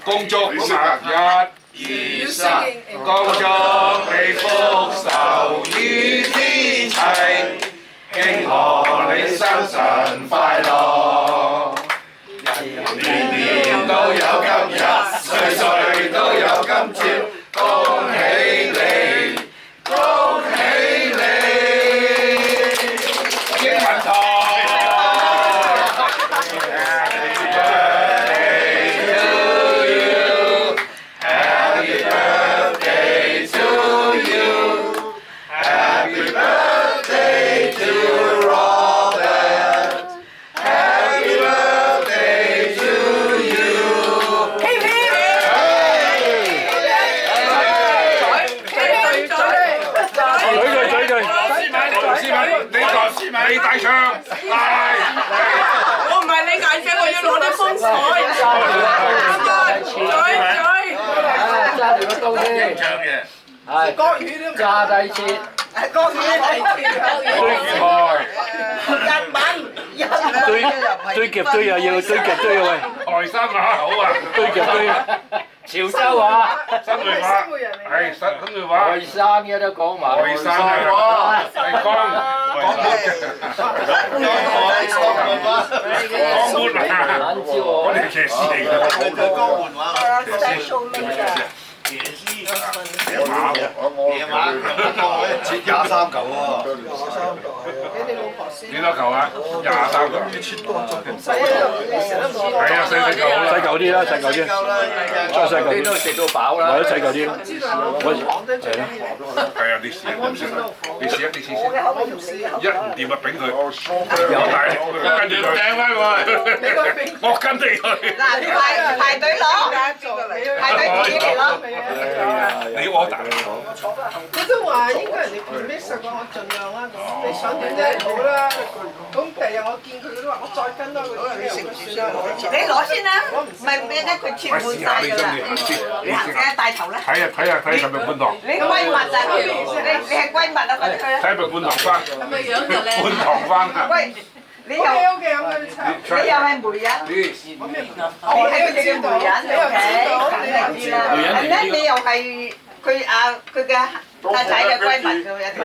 恭祝1、2、3，恭祝你福壽與天齊，慶賀你生辰快樂，年年都有今日，歲歲都有今朝，恭喜你，恭喜你，英文堂。你大唱，我唔係你大唱，我要攞啲風采。揸住個刀先。係。國語都炸低切。國語堆夾堆又要，堆夾堆又喂。台山話好啊，堆夾堆。潮州話。新會話，係新會話。外省嘅都講埋。外省啊，係江門啊。我哋係騎師嚟㗎。野馬切23嚿喎。幾多嚿啊？23嚿。係啊，細嚿啦，細嚿啲啦，細嚿啲。再細嚿啲都食到飽啦。或者細嚿啲啦。係啊，你試啊，你試一啲先。一唔掂啊，俾佢。有大，我跟住佢。掟翻佢。我跟住佢。嗱，排隊攞，排隊自己嚟攞。你我大。佢都話應該人哋 permit 講我盡量啦，咁你想點啫好啦。咁第日我見佢都話我再跟多佢，你食唔算啦。你攞先啦，唔係咩咧？佢切滿晒㗎啦。你行嘅帶頭啦。睇下睇係咪觀塘？你閨蜜啊？你係閨蜜啊？快啲去啦！睇係咪觀塘翻？係咪樣就靚？觀塘翻啊！喂，你又 OK 咁樣差。你又係媒人，我咩唔得？你係佢哋嘅媒人，OK，肯定啲啦。咁咧你又係佢嘅太太嘅閨蜜，佢一定